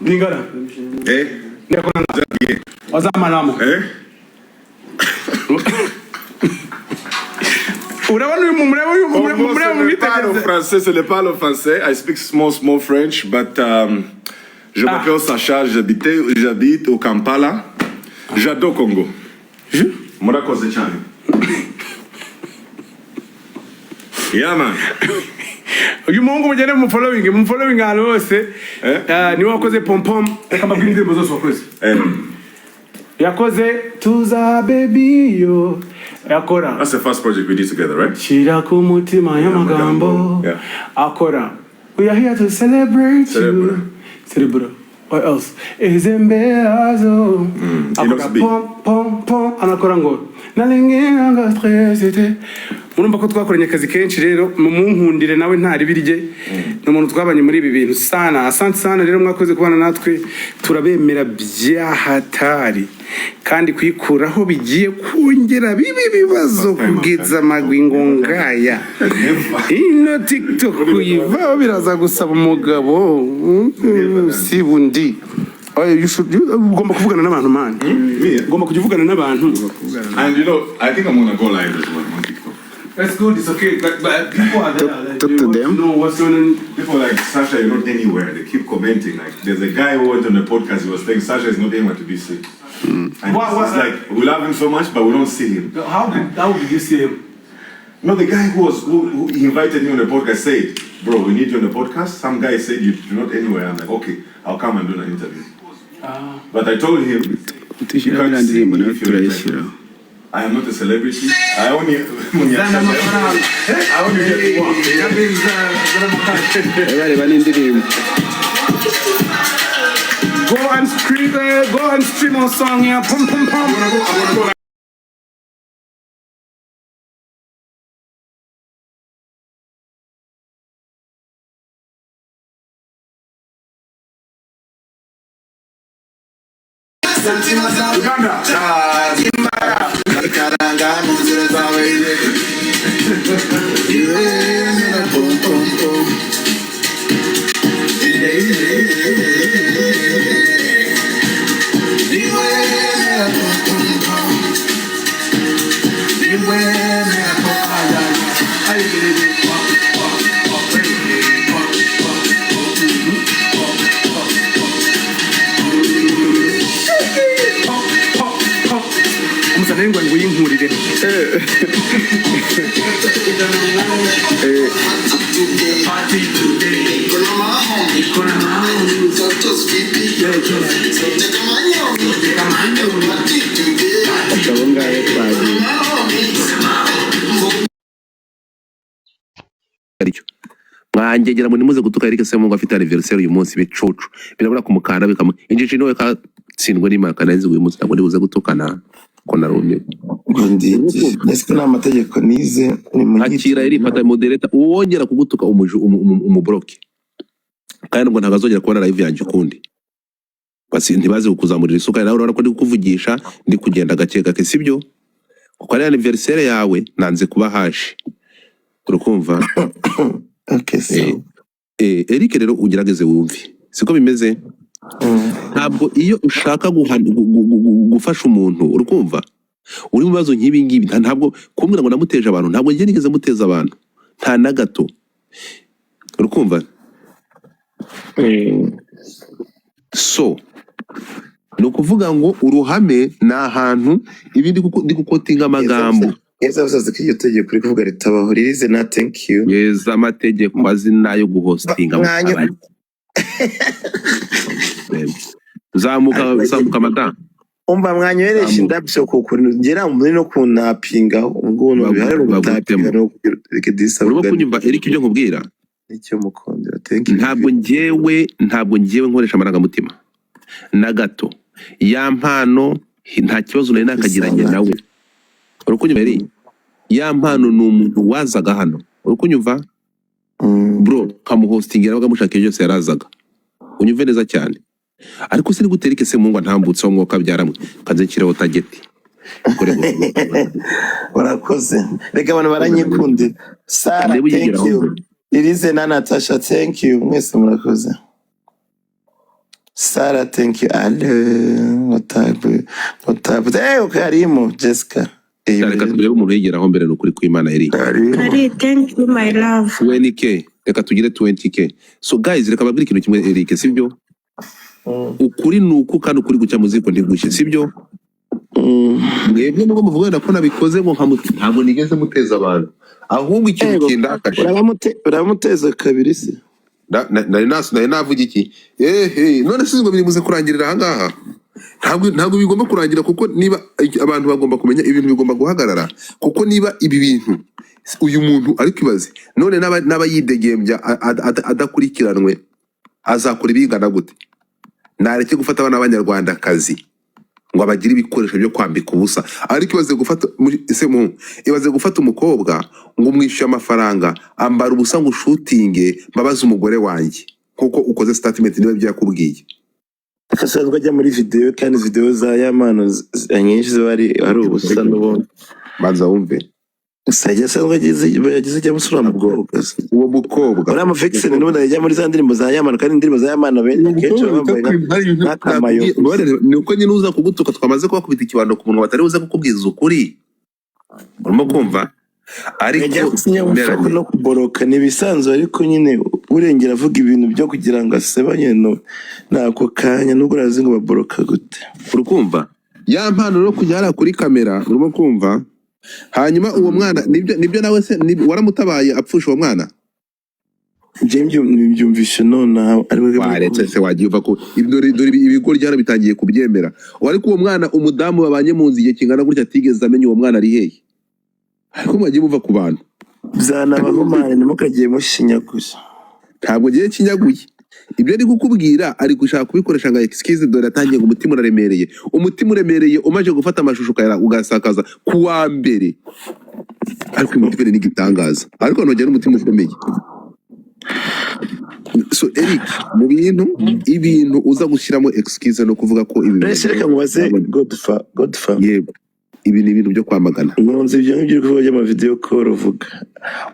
Ningana. Ozamanamo. Je ne parle français. I speak small French, but je m'appelle Sacha, j'habite au Kampala. J'adore Congo. Morako Zechani. Yeah, man. Uyu mungu mujene mu-following ahantu hose niwe wakoze pompom reka mbabwire indirimbo zose wakoze yakoze tuza baby yo yakora. That's the first project we did together, right? Shira ku mutima y'amagambo akora. We are here to celebrate you. Celebrate. What else? Izembeazo akora pom anakora ngo nalingira nga stressite. Urumva ko twakoranye akazi kenshi rero mumunkundire nawe ntari birye n'umuntu twabanye muri ibi bintu sana. Asante sana rero mwakoze kubana natwe, turabemera byahatari kandi kwikuraho bigiye kongera bibi bibazo kugeza amagwingo ngaya. Ino TikTok kuyivaho biraza gusaba umugabo sibundi. Ugomba kuvugana n'abantu man. Ugomba kujuvugana n'abantu. And you know, I think I'm gonna go live as well on TikTok. That's good, it's okay. But people are there. Talk to them. Know what's going on. People like Sasha, you're not anywhere. They keep commenting. Like there's a guy who went on the podcast. He was saying Sasha is not anywhere to be seen. And it's like we love him so much, but we don't see him. How did you see him? No, the guy who invited me on the podcast said, "Bro, we need you on the podcast." Some guy said you're not anywhere. I'm like, okay, I'll come and do an interview. But I told him, you can't see me if you're interested. I am not a celebrity. I only get Go and stream our song here. Pum pum pum. Uganda. Ngo yinkurire mwangegera muri muze gutuka Eric Semungu afite anniversaire uyu munsi bicucu birabura kumukanda bikama injiji niwe katsindwe n'imaka nazi uyu munsi ntabwo ndibuze gutukana ko narumye ese na amategeko nize ni akira iri fata moderator uwongera kugutuka umubloke kandi ngo ntagazongera kubona live yanjye ukundi basi ntibaze kukuzamurira isuka nawe urabona ko ndi kukuvugisha ndi kugenda gake gake sibyo kuko ari anniversaire yawe nanze kuba hashi urukumva. Okay, so Eric rero ugerageze wumve siko bimeze. Ntabwo iyo ushaka gufasha umuntu urukumva uri mu bibazo nk'ibi ngibi ntabwo kumbwira ngo namuteje abantu ntabwo ngiye nigeze muteza abantu nta na gato urukumva. So no kuvuga ngo uruhame na ahantu ibindi ndi gukotinga amagambo Yes, avuze ko iyo tegeko kuri kuvuga ritabaho ririze na thank you. Yes, amategeko azina yo guhostinga abandi. Zamuka mata. Umva mwanyohereje indabyo kuko ngera muri no kunapinga ubwo no bihari ubutapinga no kugedisa. Urimo kunyumva Eric ibyo nkubwira. Icyo mukondera thank you. Ntabwo ngewe nkoresha amarangamutima. Na gato. Ya mpano nta kibazo nari nakagiranye nawe. Urukunyumva eri ya mpano n'umuntu wazaga hano urukunyumva bro kamuhostingira bagamushaka byose yarazaga unyumve neza cyane ariko se ni guterike se mungwa ntambutse ngo kabyaramwe kaze kireho tageti warakoze reka abantu baranyikunde Sara thank you Irize na Natasha thank you mwese murakoze Sarah, thank you. Hello. What's up? Karimo, Jessica. Reka turebe umuntu yigeraho mbere n'ukuri kw'Imana Eric. Kari, thank you my love. 20k. Reka tugire 20k. So guys, reka babwire ikintu kimwe Eric, sibyo? Ukuri nuko kandi ukuri gucya muziko ntigushe, sibyo? Mwebwe nubwo muvuga ko nabikoze ngo ntabwo nigeze muteza abantu. Ahubwo ikintu kindakaje. Uramuteza kabiri se. Nari navuga iki? None singo birimuze kurangirira aha ngaha. Ntabwo bigomba kurangira kuko niba abantu bagomba kumenya ibintu bigomba guhagarara kuko niba ibi bintu uyu muntu ari kwibaze none naba yidegembya adakurikiranwe azakora ibingana gute? Nareke gufata abana b'Abanyarwandakazi ngo abagire ibikoresho byo kwambika ubusa ariko ibaze gufata umukobwa ngo umwishyuye amafaranga ambara ubusa ngo shootinge mbabaze umugore wanjye kuko ukoze statement niba ibyo yakubwiye. Akasanzwe ajya muri video kandi video za Yamano nyinshi ziba ari ubusa n'ubundi. Banza wumve. Sajya sanzwe yagize jya musura mu bwoko. Uwo mukobwa. Ora Vixen n'ubundi ajya muri za ndirimbo za Yamano kandi indirimbo za Yamano kenshi bambaye n'akamayo. Ni uko nyine uza kugutuka twamaze kubakubita ikibando ku muntu batari uza kukubwiza ukuri. Urimo kumva? Ariko no kuboroka nibisanzwe ariko nyine urengera avuga ibintu byo kugira ngo asebanye nako kanya nubwo urazi ngo baboroka gute. Urukumva ya mpano no kujyara kuri kamera urimo kumva hanyuma uwo mwana nibyo nawe se waramutabaye apfusha uwo mwana byumvishe none ari waretse se wagiye ko dore ibigo ryara bitangiye kubyemera ariko uwo mwana umudamu babanye mu nzi igihe kingana gutya atigeze amenya uwo mwana ari hehe ariko mwagiye muva ku bantu byanabaho mane nimukagiye mushinyaguye ntabwo giye kinyaguye ibyo ari gukubwira ari gushaka kubikoresha nga excuse dore atangiye ngo umutima uremereye umaje gufata amashusho kayira ugasakaza kuwa mbere ariko umutima ni gitangaza ariko nogera umutima ukomeye. So Eric mu ibintu uza gushyiramo excuse no kuvuga ko ibi reka mubaze Godfa yego ibi ni ibintu byo kwamagana nzi ibyo ngibyo kuvuga ama video call uvuga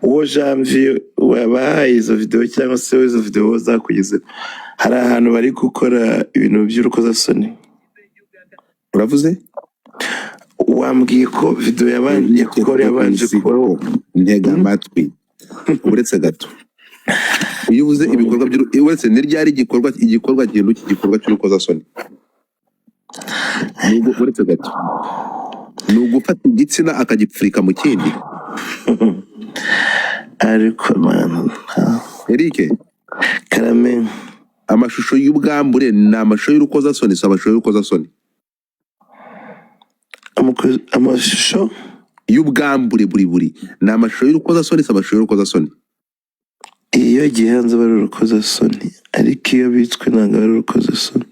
uwo Janvier wabaye izo video cyangwa se izo video zakugeze hari ahantu bari gukora ibintu by'urukozasoni uravuze wambwiye ko video yabanje ko ntega amatwi uretse gato iyo uvuze ibikorwa uretse n'iryari igikorwa cy'urukozasoni nubwo uretse gato ni ugufata igitsina akagipfurika mu kindi ariko man Eric karame amashusho y'ubwambure ni amashusho y'urukozasoni so amashusho y'urukozasoni amashusho y'ubwambure buri ni amashusho y'urukozasoni so amashusho y'urukozasoni iyo gihanze bari urukozasoni ariko iyo bitswe ntabwo ari urukozasoni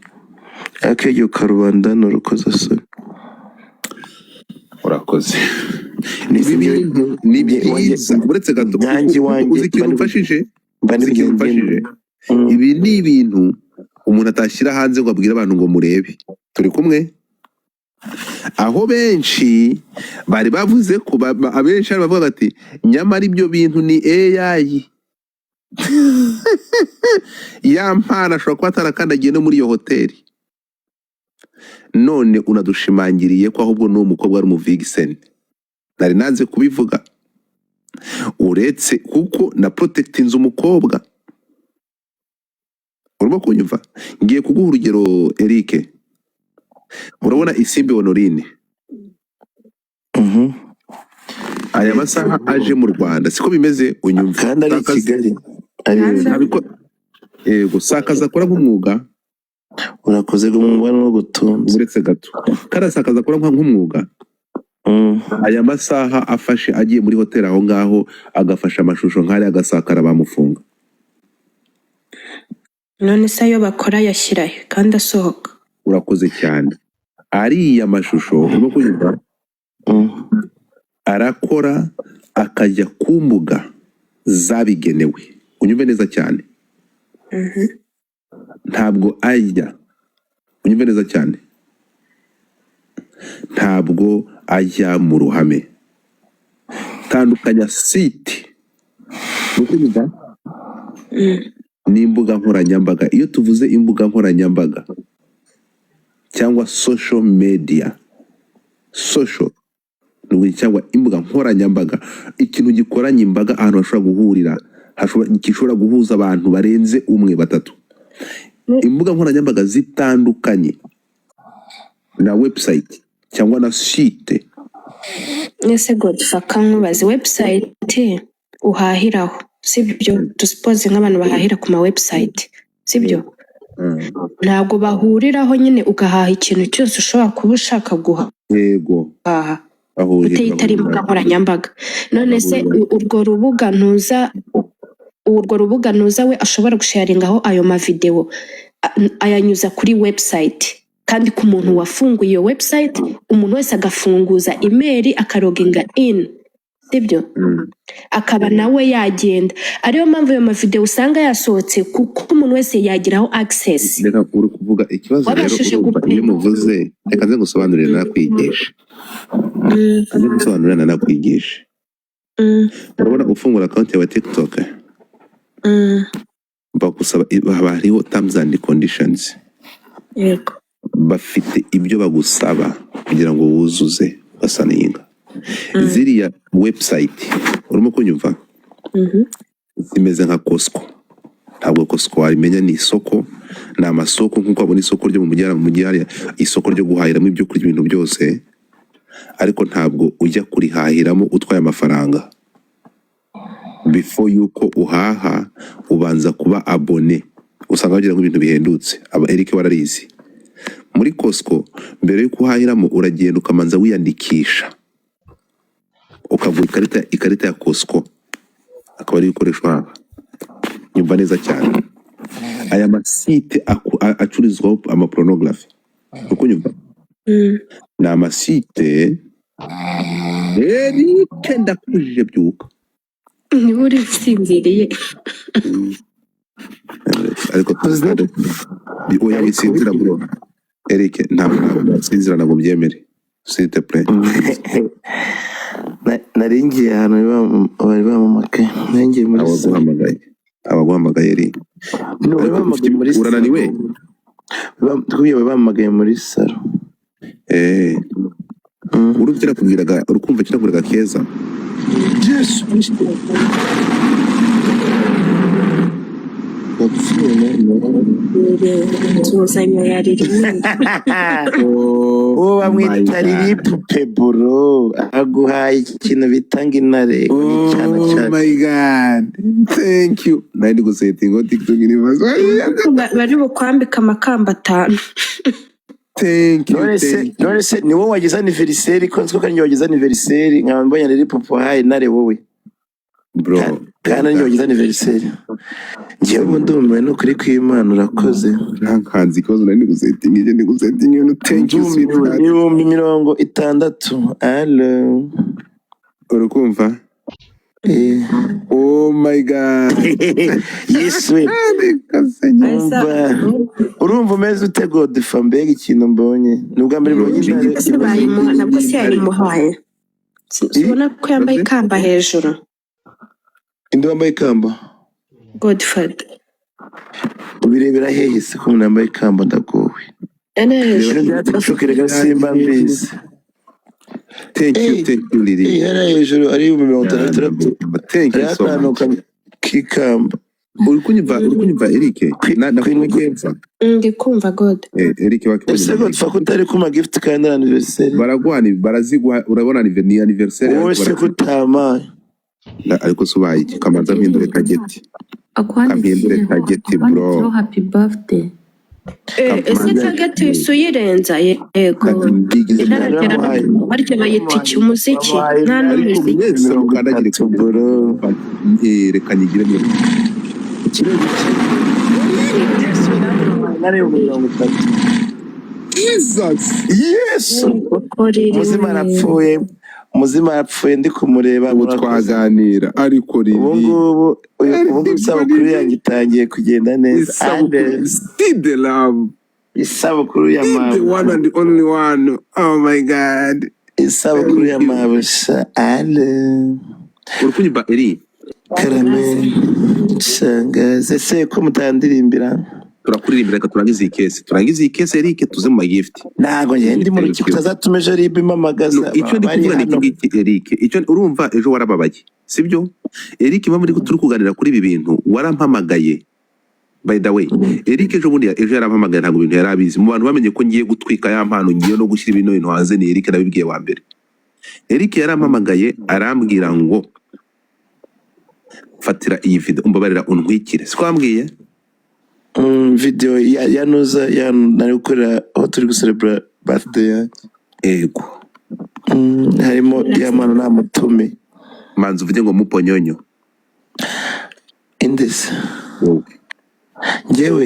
ariko iyo karubanda ni urukozasoni. Urakoze ni byiza uretse gato uzi ikintu ufashije ibi ni ibintu umuntu atashyira hanze ngo abwire abantu ngo murebe turi kumwe aho benshi bari bavuze ko abenshi bavuga bati nyamara ibyo bintu ni AI ya mpana ashobora kuba atarakandagiye no muri iyo hoteli none unadushimangiriye ko ahubwo n'uwo mukobwa ari Vixen nari nanze kubivuga uretse kuko na protectinze umukobwa urimo kunyumva ngiye kuguha urugero Eric urabona Isimbi Honorine aya masaha aje mu Rwanda siko bimeze unyumva kandi ari Kigali yego sakaza akora nk'umwuga urakoze gumubwa no gutunza uretse gato karasakaza akora nk'umwuga aya masaha afashe agiye muri hoteli aho ngaho agafasha amashusho nk'ari agasakara bamufunga none se ayo bakora yashyira kandi asohoka urakoze cyane ariya mashusho urimo kunyumva arakora akajya ku mbuga zabigenewe unyumve neza cyane ntabwo ajya unyumve neza cyane ntabwo ajya mu ruhame tandukanya site n'imbuga nkoranyambaga. Iyo tuvuze imbuga nkoranyambaga cyangwa social media, social cyangwa imbuga nkoranyambaga, ikintu gikoranye imbaga ahantu bashobora guhurira, gishobora guhuza abantu barenze umwe batatu. Imbuga nkoranyambaga zitandukanye na website cyangwa na site. Ese Godfaka nkubaze website uhahiraho sibyo, tusipoze nk'abantu bahahira ku ma website sibyo, ntabwo bahuriraho nyine ugahaha ikintu cyose ushobora kuba ushaka guhaha. Yego, utitari imbuga nkoranyambaga. None se urwo rubuga ntuza we ashobora gusharingaho ayo mavideo ayanyuza kuri website, kandi ku muntu wafunguye iyo website, umuntu wese agafunguza email akaroginga in sibyo, akaba nawe yagenda. Ariyo mpamvu ayo mavideo usanga yasohotse, kuko umuntu wese yagiraho access. Reka uri kuvuga ikibazo rero iyo muvuze, reka nze gusobanurira nakwigisha. Urabona ufungura account yawe TikTok, bagusaba, hariho terms and conditions. Yego, bafite ibyo bagusaba kugira ngo wuzuze basaninga. Ziriya website urimo kunyumva, zimeze nka Costco. Ntabwo Costco warimenya, ni isoko, ni amasoko nk'uko wabona isoko ryo mu mujyi hariya, isoko ryo guhahiramo ibyo kurya, ibintu byose, ariko ntabwo ujya kurihahiramo utwaye amafaranga. Before yuko uhaha ubanza kuba abone, usanga bagira ngo ibintu bihendutse. Eric wararizi, muri Costco mbere yuko uhahiramo uragenda ukamanza wiyandikisha, ukagura ikarita ya Costco, akaba ari ibikoresho haba. Nyumva neza cyane, aya masite acururizwaho amapornography, uko nyumva, ni amasite. Eric ndakujije byuka, niba uri usinziriye. ariko oya wisinzira bro. Eric ntabwo sinzira, ntabwo byemere, s'il te plaît. naringiye ahantu bari bamamagaye, naringiye muri abaguhamagaye Eric, urananiwe? Bamamagaye muri salo. Urumva kubwiraga, urukumva kirakuraga keza. Yes. Tuzanya yaririye. Uwo bamwita riri pupe bro, aguhaye ikintu bitanga intare. Oh my god, thank you. Nandi gusetinga TikTok universe. Bari bukwambika amakamba 5. Thank you. None se ni wowe wagize anniversaire, ko nziko kandi wagize anniversaire, nkaba mbonye riri pupe haye intare wowe. Bro, kandi wagize anniversaire. Ngiye mu ndumwe no kuri kw'Imana urakoze. Nkanzi kozo nandi gusetinga, ndi gusetinga you. Thank you sweet. 60. Hello. Urukumva? Oh my god. Yes we. Urumva umeze ute Godfrey, mbega ikintu mbonye? Nubwo mbere mbonye ese bayimuha, nabwo se yayimuhaye. Ubona ko yambaye ikamba hejuru. Indi wambaye ikamba? Godfrey. Ubirebera hehe se ko umuntu yambaye ikamba ndagowe? Byatashukiraga simba mbizi. Thank you Lily. Yara hejuru ari 60. Thank you so much. Kikamba. Uri kunyumva Eric? Nakumva. Ndi kumva God. Eric wakibaje. Ese Godfrey ko utari kuma gift kandi anniversaire. Baragwani barazigwa, urabona anniversaire. Wose kutama. Ariko subaye iki kamanza mpindure tageti. Kampindure tageti bro. Happy birthday. Ese tageti isuyirenza yego. Barya bayita iki umuziki? Nta n'umuziki. Ukandagire ku bro. Reka nigire mu Jesus. Yes. Muzima arapfuye ndi kumureba, twaganira ariko riri. Ubu isabukuru yanjye itangiye kugenda neza. The love. Isabukuru ya mama. The one and the only one. Oh my god. Isabukuru ya mabusha. Ale. Urukunyumva Eri? Karame shangaze se ko mutandirimbira turakuririmbira reka turangize iyi kese Eric tuze mu magift ntago njye ndi mu rukiko utazatuma ejo ribe impamagaza icyo ndi kuvuga ni iki ngiki Eric icyo urumva ejo warababaye sibyo Eric impamvu turi kuganira kuri ibi bintu warampamagaye by the way Eric ejo yarampamagaye ntabwo ibintu yarabizi mu bantu bamenye ko ngiye gutwika ya mpano ngiye no gushyira ibintu hanze ni Eric nabibwiye wa mbere Eric yarampamagaye arambwira ngo fatira iyi video umbabarira untwikire sikwambwiye video ya noza ya nari gukorera aho turi gucelebra birthday yanjye ego harimo ya mpano nta mutume manzi uvuge ngo muponyonyo indese njyewe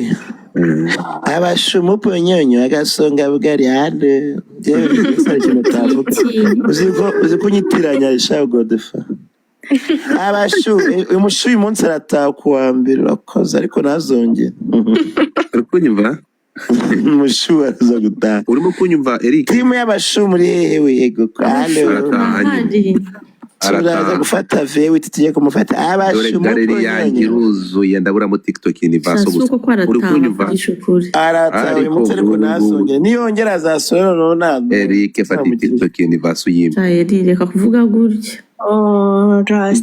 abasha umuponyonyo agasonga bugari hano njyewe gisari kintu tavuga uzi ko nyitiranya ishaho Godfa abashu umushu uyu munsi arataha kuwa mbere urakoze ariko ntazongere uri kunyumva umushu araza gutaha urimo kunyumva Eric timu y'abashu muri hehe yego turaza gufata vewe tugiye kumufata abashu galeri yanjye iruzuye ndabura mu TikTok universe gusa uri kunyumva arataha uyu munsi ariko ntazongere niyongera azasura none Eric fata TikTok universe uyimba reka kuvuga gutya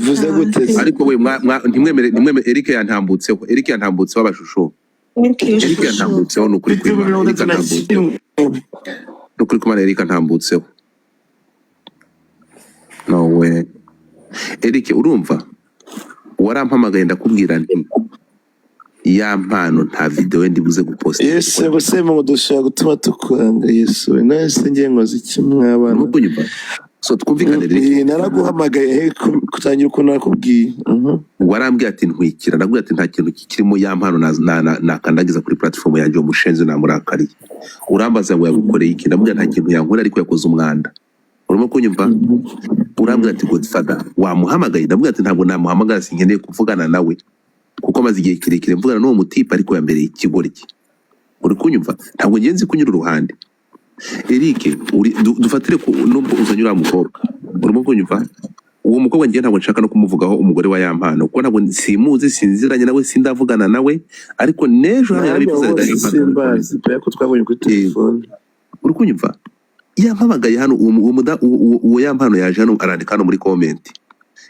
vuze gute ariko we ntimwemere Eric yantambutseho abashusho Eric yantambutseho nukuri kumana Eric ntambutseho no we Eric urumva warampamagaye ndakubwira nti ya mpano nta video ndibuze guposta Yesu bose mu dushaka gutuma tukwanga Yesu nase ngiye ngozi kimwabana nukunyumva so twumvikane rero naraguhamagaye kutangira uko nakubwiye warambwiye ati ntwikira ndabwiye ati nta kintu kirimo ya mpano nakandagiza kuri platform yanjye umushenzi namurakariye urambaza ngo yagukoreye iki ndabwiye nta kintu yankora ariko yakoze umwanda urimo kunyumva urambwira ati Godfather wamuhamagaye ndabwiye ati ntabwo namuhamagara sinkeneye kuvugana nawe kuko maze igihe kirekire mvugana n'uwo mutipe ariko yambereye ikigoryi uri kunyumva ntabwo ngenzi kunyura uruhande Eric dufatire nubwo uzanyura mukobwa urimo kunyumva uwo mukobwa ngiye ntabwo nshaka no kumuvugaho umugore wa ya mpano kuko ntabwo simuzi sinziranye nawe sindavugana nawe ariko nejo yarabivuze simbazi ko twabonye kuri telefone uri kunyumva yampamagaye hano uwo ya mpano yaje hano arandika hano muri comment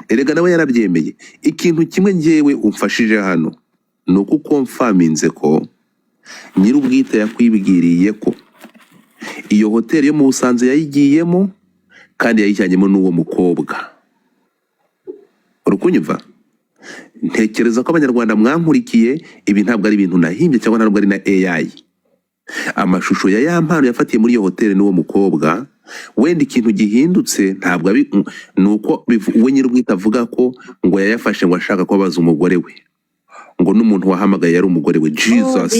erega nawe yarabyemeye ikintu kimwe ngewe umfashije hano nuko confirminze ko nyir'ubwite yakwibwiriye ko iyo hoteli yo mu Busanze yayigiyemo kandi yayijyanyemo n'uwo mukobwa urukunyumva ntekereza ko abanyarwanda mwankurikiye ibi ntabwo ari ibintu nahimbye cyangwa ntabwo ari na AI amashusho ya mpano yafatiye muri iyo hoteli n'uwo mukobwa wenda ikintu gihindutse ntabwo nuko we nyir'ubwite avuga ko ngo yayafashe ngo ashaka kubabaza umugore we ngo n'umuntu wahamagaye yari umugore we Jesus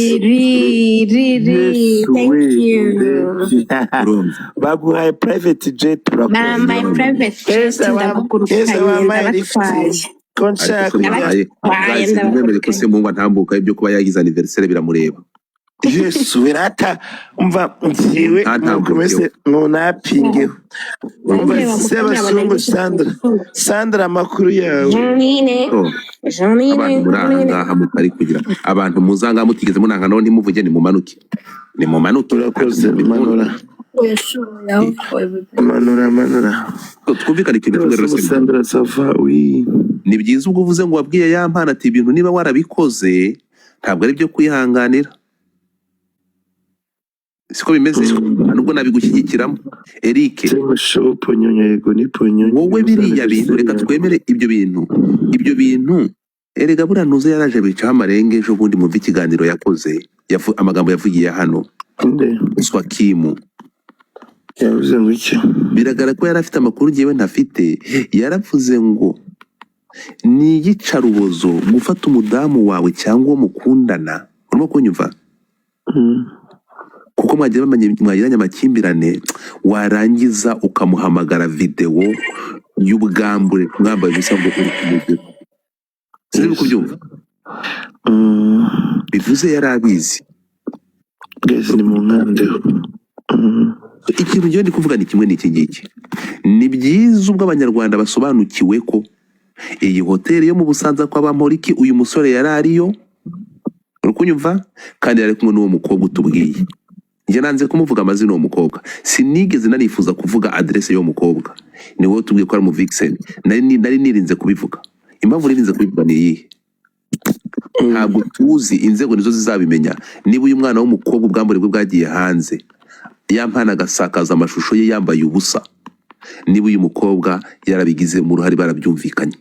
baguhaye private jet nambaye private jet ndamwemere ko se mungwa ntambuka ibyo kuba yagize anniversaire biramureba Yesu birata umva ngiwe mukomeze munapingeho umva sebasumbu Sandra amakuru yawe abantu murangaha mutari kugira abantu muzanga mutigeze munanga none ntimuvuge nimumanuke urakoze manura twumvikane ikintu Sandra sava ni byiza ubwo uvuze ngo wabwiye ya mpano ati ibintu niba warabikoze ntabwo ari byo kwihanganira siko bimeze nubwo nabigushyigikiramo Eric wowe biriya bintu reka twemere ibyo bintu erega buriya ntuze yaraje bicaho amarenge ejo bundi mu ikiganiro yakoze amagambo yavugiye hano Swakimu yavuze ngo iki biragaragara ko yari afite amakuru ngewe ntafite yaravuze ngo ni iyicarubozo gufata umudamu wawe cyangwa uwo mukundana urimo kunyumva kuko mwagiranye amakimbirane warangiza ukamuhamagara video y'ubwambure mwambaye ubusa ngo uri kumugera sinzi kubyumva bivuze yari abizi ni mu nkandeho ikintu ngewe ndi kuvuga ni kimwe n'iki ngiki ni byiza ubwo abanyarwanda basobanukiwe ko iyi hoteli yo mu Busanza kwa Bamporiki uyu musore yari ariyo, uri kunyumva, kandi yari kumwe n'uwo mukobwa utubwiye. Njye nanze kumuvuga amazina y'uwo mukobwa, sinigeze nanifuza kuvuga adresse y'uwo mukobwa, ni wowe tubwiye ko ari mu Vixen, nari nirinze kubivuga. Impamvu nirinze kubivuga ni iyihe? Ntabwo tuzi, inzego nizo zizabimenya niba uyu mwana w'umukobwa ubwambure bwe bwagiye hanze yampana agasakaza amashusho ye yambaye ubusa, niba uyu mukobwa yarabigize mu ruhare barabyumvikanye.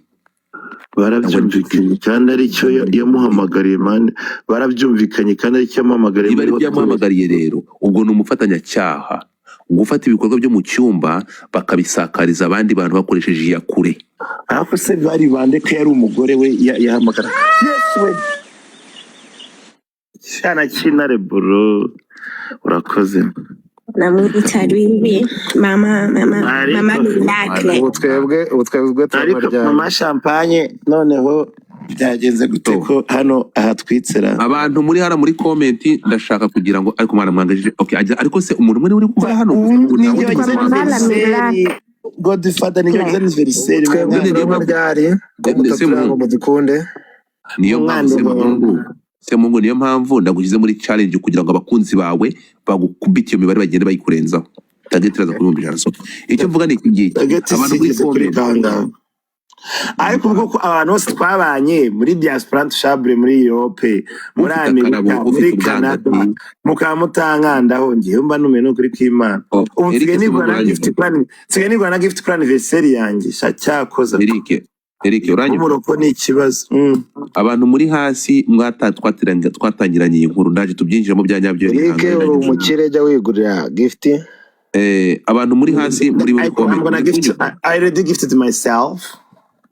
Barabyumvikanye kandi ari cyo yamuhamagariye man, barabyumvikanye kandi ari cyo yamuhamagariye. Niba ari byo yamuhamagariye rero, ubwo ni umufatanyacyaha gufata ibikorwa byo mu cyumba bakabisakariza abandi bantu bakoresheje iyakure. Ariko se bari bande ko yari umugore we yahamagara? Yes we cyana kinare bro, urakoze. namwitariwe mama Miracle. ubutwebwe Ariko mama champagne noneho byagenze gute ko hano ahatwitsera? Abantu muri hara muri comment ndashaka kugira ngo ariko mwana mwangajije. Okay, ariko se umuntu muri uri kuva hano Godfather ni anniversaire mu dukunde niyo mpamvu Semungu, niyo mpamvu ndagushyize muri challenge kugira ngo abakunzi bawe bagukubite iyo mibare bagende bayikurenzaho. Tagetiraza kuri 100. Icyo mvuga ni iki, abantu muri comment ariko ubwo abantu bose twabanye muri diaspora tushabure muri Europe muri Amerika muri Canada mukamutanganda ngiye mba nume no kuri kw'Imana ubu nsigaye nigwa na gift plan anniversary yanjye cyakoza Eric uranye umuroko ni ikibazo. Abantu muri hasi twatangiranye iyi nkuru ndaje tubyinjiramo bya nyabyo. Eric umukire jya wigurira gift. Abantu muri hasi muri comment I already gifted myself.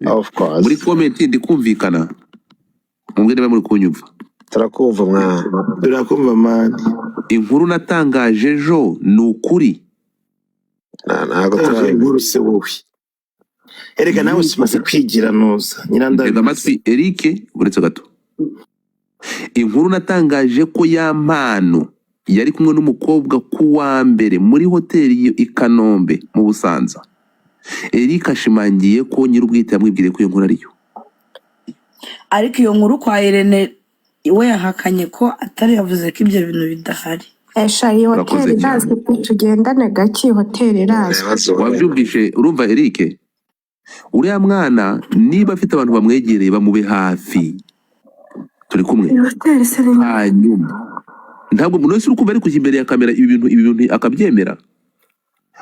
Of course. Muri comment ndikumvikana. Mungende muri kunyumva. Turakumva mwana. Turakumva man. Inkuru natangaje ejo ni ukuri. Ntago inkuru se wowe. Erega nawe usimaze kwigira nuza. Nyirandanga amatwi Eric uretse gato. Inkuru natangaje ko yampano yari kumwe n'umukobwa kuwa mbere muri hoteli i Kanombe mu Busanza. Eric ashimangiye ko nyir'ubwite yamwibwiriye ko iyo nkuru ariyo. Ariko iyo nkuru kwa Irene we yahakanye ko atari yavuze ko ibyo bintu bidahari. Esha iyi hoteli irazi tugendane gake, hoteli irazi. Wabyumvishe urumva Eric? Uriya mwana niba afite abantu bamwegereye bamube hafi. Turi kumwe. Hanyuma ntabwo umuntu wese uri kumva ari kujya imbere ya kamera ibi bintu akabyemera.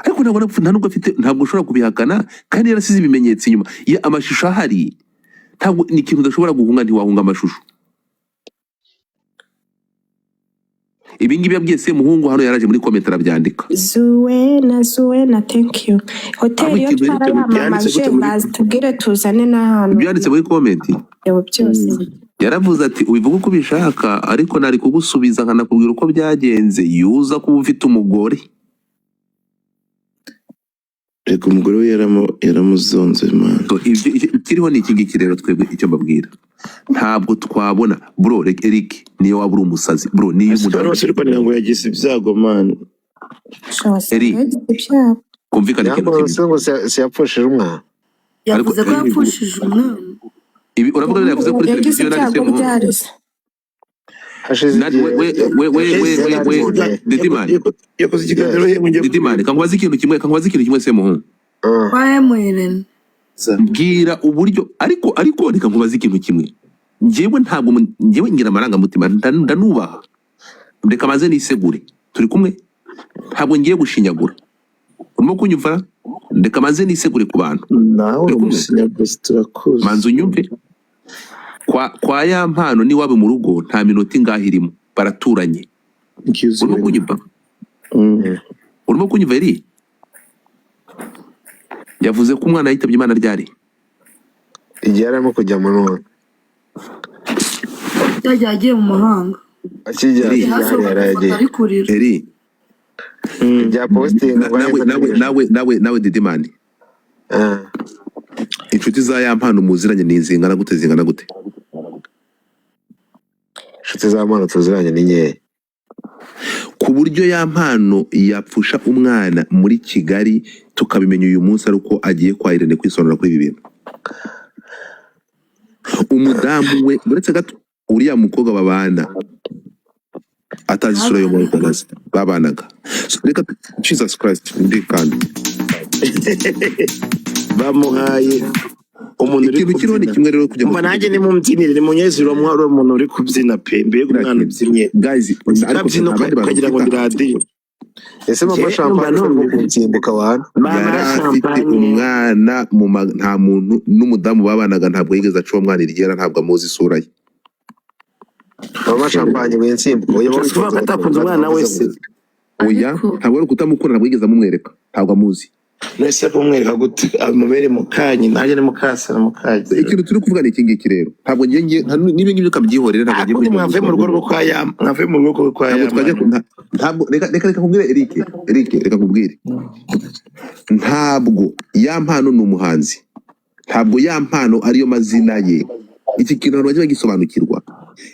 Ariko ntabwo afite, ntabwo ushobora kubihakana kandi yarasize ibimenyetso inyuma. Iyo amashusho ahari ntabwo ni ikintu udashobora guhunga, ntiwahunga amashusho. Ibi ngibi yabwiye Semuhungu hano yaraje muri comment arabyandika. Zuena thank you. Hoteli yo twaramamaje bazitubwire tuzane n'ahantu. Byanditse muri comment. Byose. Yaravuze ati ubivuga uko ubishaka ariko nari kugusubiza nkanakubwira uko byagenze yuza kuba ufite umugore. Reka umugore we yaramuzonze man. Ikiriho ni iki ngiki rero twebwe icyo mbabwira. Ntabwo twabona bro Eric niyo waba uri umusazi bro, niyo umuntu ariko ngo yagize ibyago man. Eric kumvikana ikintu kimwe. Se yapfushije umwana. Yavuze ko yapfushije umwana. Ibi uravuga ngo yavuze kuri televiziyo nanditse Didimani kankubaza ikintu kimwe Semuhungu. Irene Mbwira uburyo ariko reka nkubaza ikintu kimwe. Njyewe ngira amarangamutima ndanubaha. Reka maze nisegure. Turi kumwe? Ntabwo ngiye gushinyagura. Urimo kunyumva? Reka maze nisegure ku bantu. Nawe turakuze. Manzu nyumve. Kwa yampano ni wabe mu rugo nta minota ingahirimo baraturanye. Urimo kunyumva? Urimo kunyumva eri? Yavuze ko umwana yitabye Imana ryari? Igihe arimo kujya mu none. Yagiye mu mahanga. Eri. Bya posting nawe Didimani. Inshuti za yampano muziranye ni zingana gute? Inshuti za yampano tuziranye ni nkeya. Ku buryo yampano yapfusha umwana muri Kigali tukabimenya uyu munsi ari uko agiye kwa Irene kwisonora kuri ibi bintu. umudamu we uretse gato uriya mukobwa babana atazi isura yo mwoganazi babanaga. So, reka Jesus Christ ndi kandi bamuhaye umuntu uri ikintu kiriho ni kubyina kimwe rero kujya umva nanjye ni mu mbyinire ni munyezero mwari umuntu uri kubyina pe mbega umwana ubyinnye guys ukabyina ukagira ngo ndi radiyo ese mama champagne nsimbuka wana yari afite umwana nta muntu n'umudamu babanaga ntabwo yigeze aca uwo mwana iryera ntabwo amuzi isura ye. mama champagne wensimbuka oya kuvuga ko atakunze umwana wese oya ntabwo ari ukutamukunda ntabwo yigeze amumwereka ntabwo amuzi nese kumwereka gute amubere mukanyi nanjye ni mukasa na mukaje. ikintu turi kuvuga ni iki ngiki rero ntabwo ngiye niba ngibyo ukabyihorera ntabwo ngiye mwave mu rugo rwo kwa yama mwave mu rugo rwo kwa yama ntabwo reka kubwira Eric reka kubwire ntabwo ya mpano ni umuhanzi ntabwo ya mpano ariyo mazina ye. Iki kintu abantu bajya bagisobanukirwa.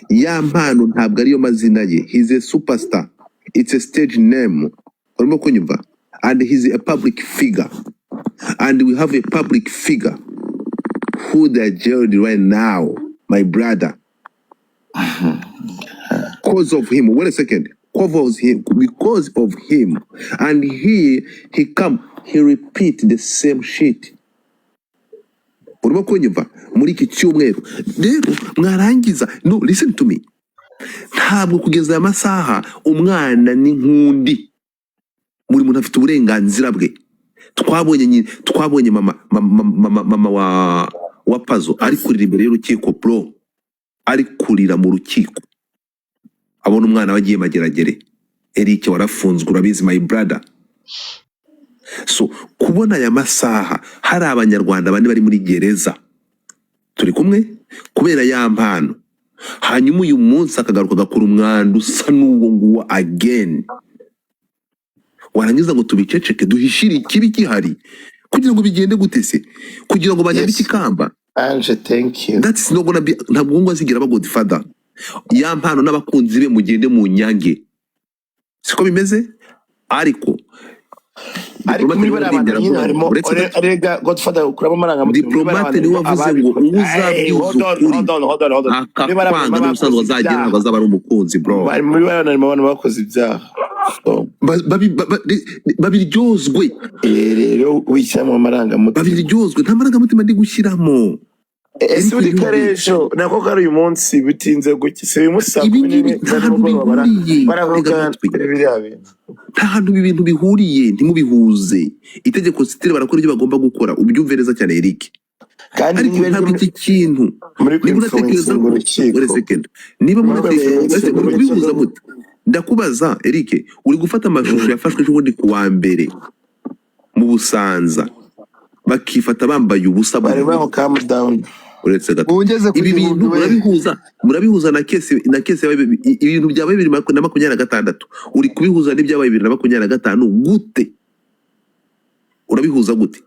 Ya mpano ntabwo ariyo mazina ye. He's a superstar, it's a stage name. Urimo kunyumva? And he's a public figure, and we have a public figure who they are jailed right now, my brother, cause of him. Wait a second, because of him, and he repeat the same shit. Urimo kunyumva muri iki cyumweru rero mwarangiza. No, listen to me, ntabwo kugeza amasaha umwana n'inkundi muri muntu afite uburenganzira bwe. Twabonye mama wa Pazo ari kurira imbere y'urukiko bro, ari kurira mu rukiko abona umwana wagiye mageragere. Eric warafunzwe urabizi my brother. So kubona aya masaha hari abanyarwanda bane bari muri gereza turi kumwe kubera ya mpano, hanyuma uyu munsi akagaruka agakora umwanda usa n'uwo nguwo again. Warangiza ngo tubiceceke duhishire ikibi gihari kugira ngo bigende gutese kugira ngo banyari ikikamba. Anje thank you. That's not gonna be ntabwo ngo azigira ba Godfather. Ya mpano n'abakunzi be mugende mu nyange siko bimeze. Ariko muri barabanda nyine harimo arega Godfather ukuramo amarangamutima. Diplomate ni wavuze ngo uzabwiza ukuri akakwanga n'umusanzu wazagera ntabwo azaba ari umukunzi bro. Muri barabanda harimo abantu bakoze ibyaha babiryozwe rero wishyiramo amarangamutima. Babiryozwe nta marangamutima ndi gushyiramo. Ese uri karejo nako kari uyu munsi bitinze guki se uyu munsi nta hantu ibintu bihuriye ntimubihuze. Itegeko sitire barakora ibyo bagomba gukora ubyumve neza cyane Eric. Ariko ntabwo iki kintu niba munatekereza kubihuza mute. Ndakubaza Eric, uri gufata amashusho yafashwe ejo bundi ku wa mbere mu Busanza bakifata bambaye ubusa bari baho calm down. Uretse gato ibi bintu murabihuza na kese ibintu byabaye 2026 uri kubihuza n'ibyabaye 2025 gute? Urabihuza gute?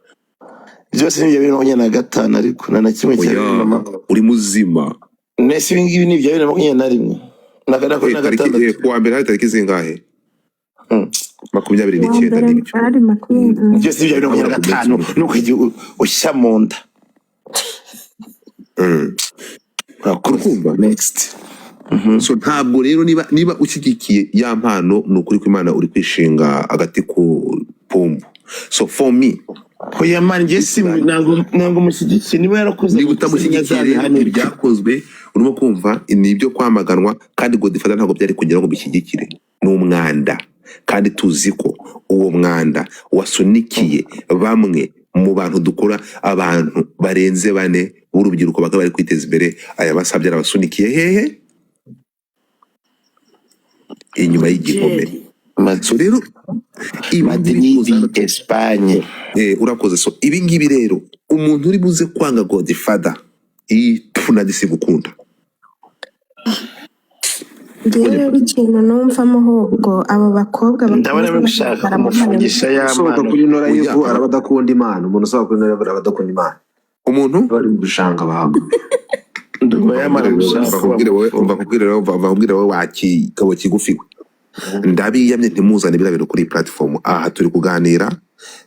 Byose ni 2025 ariko na kimwe cyane uri muzima. Nese ibingibi ni 2021 nagara ko na gatandatu kuwa mbere hari tariki zingahe? 29 n'ibyo byose ni 2025 nuko ushya mu nda. Kumva next. So ntabwo rero niba ushyigikiye ya mpano nukuri ko Imana uri kwishinga agati ku pumbu. So for me oya man ngesi nango mushyigikiye niba yarakoze niba utamushyigikiye byakozwe urimo kumva nibyo kwamaganwa kandi Godfather ntabwo byari kugira ngo bishyigikire n'umwanda kandi tuzi ko uwo mwanda wasunikiye bamwe mu bantu dukora abantu barenze bane urubyiruko bakaba bari kwiteza imbere. Aya basabye arabasunikiye hehe inyuma y'igihome. So rero ibi Espagne urakoze. So ibi ngibi rero umuntu uri buze kwanga Godfather tunagise gukunda rero ikintu numvamo ahubwo abo bakobwa ndabona bishaka kumufungisha y'amana kuri Nora Yivu arabadakunda Imana. Umuntu usaba kuri Nora Yivu arabadakunda Imana. Umuntu bari gushanga bahago ndumva yamara gushaka bakubwira wowe wakigabo kigufi ndabiyamye ntimuzane birabero kuri platform. Aha turi kuganira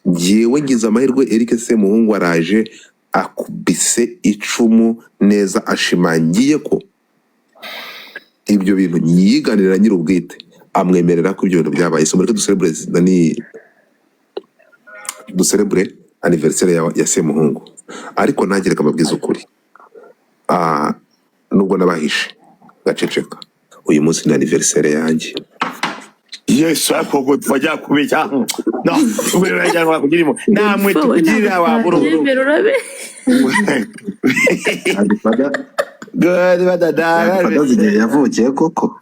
ngiye ngize amahirwe Eric se muhungu araje akubise icumu neza, ashimangiye ko ibyo bintu yiganirira nyir'ubwite, amwemerera ko ibyo bintu byabaye. So mureke duserebure anniversaire ya Semuhungu, ariko ntagire kamabwiza ukuri. Nubwo nabahishe gaceceka, uyu munsi ni anniversaire yanjye. Yesu akoko twajya kubeshya no ubera cyangwa kugirimo namwe tukugirira wa bururu God badada yavukiye koko.